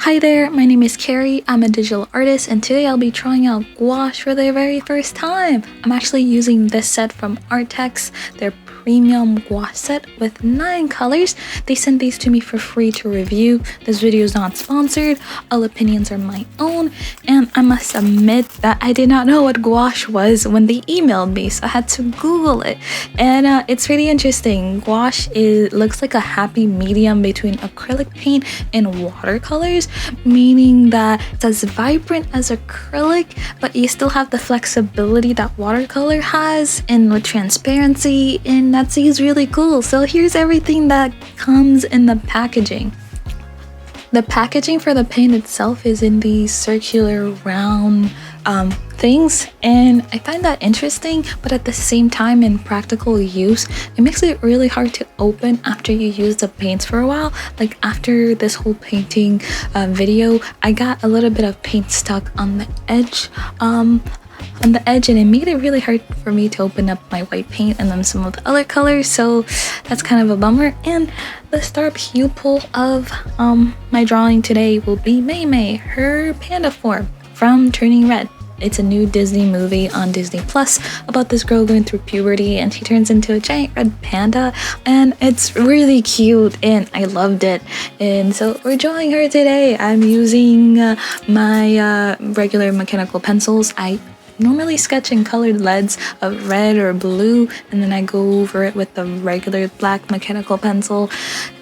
Hi there, my name is Carrie. I'm a digital artist and today I'll be trying out gouache for the very first time. I'm actually using this set from Arrtx, their premium gouache set with 9 colors. They sent these to me for free to review. This video is not sponsored, all opinions are my own, and I must admit that I did not know what gouache was when they emailed me, so I had to Google it. And it's really interesting. Gouache looks like a happy medium between acrylic paint and watercolors, meaning that it's as vibrant as acrylic, but you still have the flexibility that watercolor has and with transparency, and that seems really cool. So here's everything that comes in the packaging. The packaging for the paint itself is in these circular round things, and I find that interesting, but at the same time in practical use it makes it really hard to open after you use the paints for a while. Like after this whole painting video, I got a little bit of paint stuck on the edge and it made it really hard for me to open up my white paint and then some of the other colors, so that's kind of a bummer. And the star pupil of my drawing today will be May, her panda form from Turning Red. It's a new Disney movie on Disney Plus about this girl going through puberty and she turns into a giant red panda, and it's really cute and I loved it. And so we're drawing her today. I'm using my regular mechanical pencils. I normally sketch in colored leads of red or blue, and then I go over it with the regular black mechanical pencil,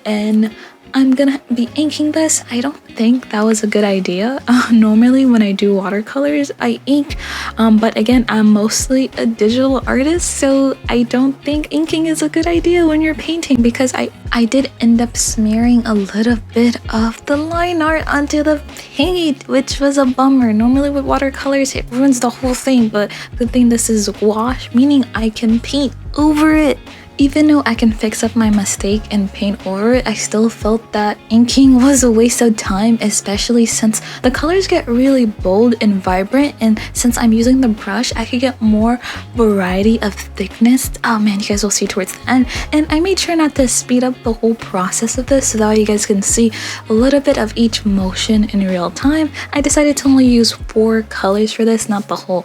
and I'm gonna be inking this. I don't think that was a good idea. Normally when I do watercolors, I ink, but again, I'm mostly a digital artist, so I don't think inking is a good idea when you're painting, because I did end up smearing a little bit of the line art onto the paint, which was a bummer. Normally with watercolors, it ruins the whole thing, but good thing this is gouache, meaning I can paint over it. Even though I can fix up my mistake and paint over it, I still felt that inking was a waste of time, especially since the colors get really bold and vibrant, and since I'm using the brush, I could get more variety of thickness. Oh man, you guys will see towards the end. And I made sure not to speed up the whole process of this so that you guys can see a little bit of each motion in real time. I decided to only use 4 colors for this, not the whole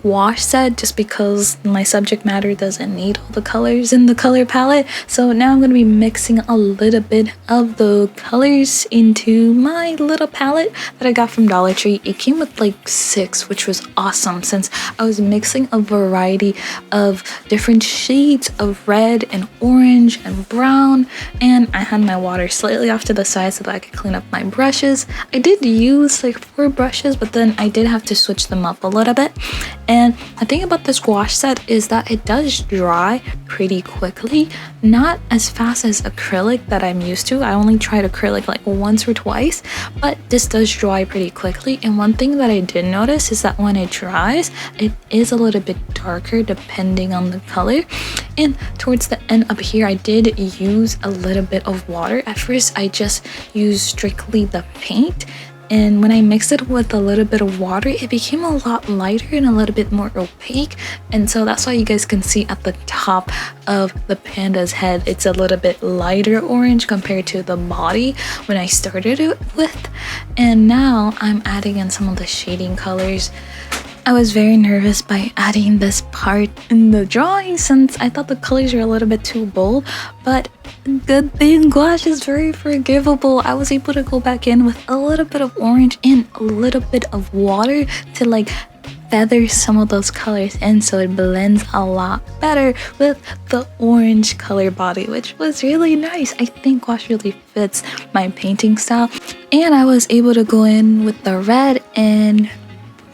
gouache set, just because my subject matter doesn't need all the colors in the color palette. So now I'm going to be mixing a little bit of the colors into my little palette that I got from Dollar Tree. It came with like 6, which was awesome since I was mixing a variety of different shades of red and orange and brown, and I had my water slightly off to the side so that I could clean up my brushes. I did use like 4 brushes, but then I did have to switch them up a little bit. And the thing about this gouache set is that it does dry pretty quickly, not as fast as acrylic that I'm used to. I only tried acrylic like once or twice, but this does dry pretty quickly. And one thing that I did notice is that when it dries, it is a little bit darker depending on the color. And towards the end up here, I did use a little bit of water. At first, I just used strictly the paint, and when I mixed it with a little bit of water, it became a lot lighter and a little bit more opaque. And so that's why you guys can see at the top of the panda's head, it's a little bit lighter orange compared to the body when I started it with. And now I'm adding in some of the shading colors. I was very nervous by adding this part in the drawing since I thought the colors were a little bit too bold, but good thing gouache is very forgivable. I was able to go back in with a little bit of orange and a little bit of water to like feather some of those colors in, so it blends a lot better with the orange color body, which was really nice. I think gouache really fits my painting style, and I was able to go in with the red and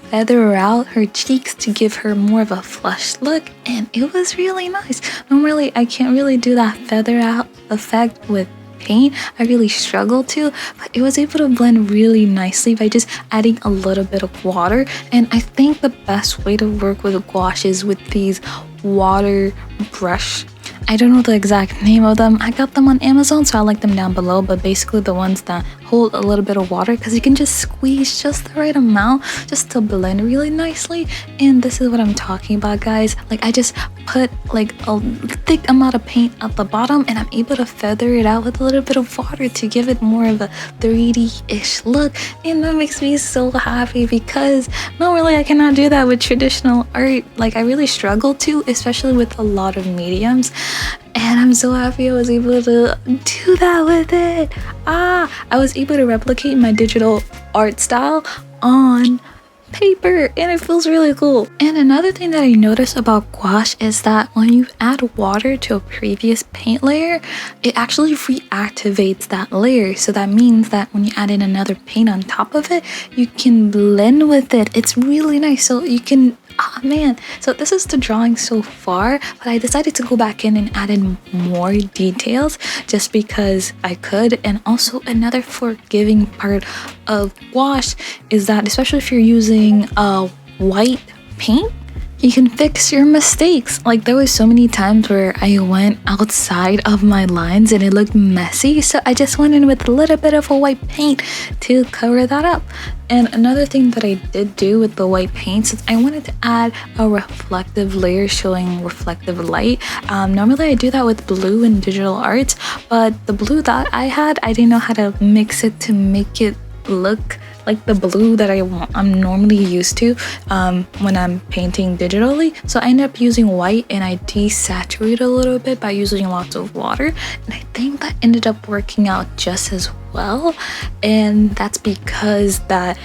feather out her cheeks to give her more of a flushed look, and it was really nice. Normally I can't really do that feather out effect with paint. I really struggle to, but it was able to blend really nicely by just adding a little bit of water. And I think the best way to work with gouache is with these water brush. I don't know the exact name of them. I got them on Amazon, so I'll link them down below, but basically the ones that hold a little bit of water because you can just squeeze just the right amount just to blend really nicely. And this is what I'm talking about, guys. Like, I just put like a thick amount of paint at the bottom and I'm able to feather it out with a little bit of water to give it more of a 3D-ish look, and that makes me so happy because normally I cannot do that with traditional art. Like, I really struggle to, especially with a lot of mediums, and I'm so happy I was able to do that with it. I was able to replicate my digital art style on paper, and it feels really cool. And another thing that I noticed about gouache is that when you add water to a previous paint layer, it actually reactivates that layer. So that means that when you add in another paint on top of it, you can blend with it. It's really nice. So you can, oh man, so this is the drawing so far, but I decided to go back in and add in more details just because I could. And also another forgiving part of gouache is that, especially if you're using white paint, you can fix your mistakes. Like, there was so many times where I went outside of my lines and it looked messy, so I just went in with a little bit of a white paint to cover that up. And another thing that I did do with the white paints is I wanted to add a reflective layer showing reflective light. Normally I do that with blue in digital arts, but the blue that I had, I didn't know how to mix it to make it look like the blue that I'm normally used to when I'm painting digitally. So I ended up using white and I desaturated a little bit by using lots of water, and I think that ended up working out just as well. And that's because that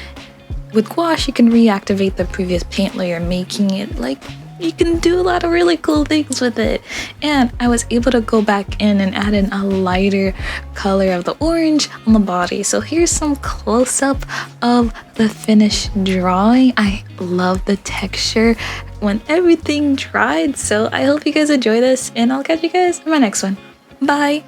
with gouache you can reactivate the previous paint layer, making it like you can do a lot of really cool things with it. And I was able to go back in and add in a lighter color of the orange on the body. So here's some close-up of the finished drawing. I love the texture when everything dried. So I hope you guys enjoy this, and I'll catch you guys in my next one. Bye!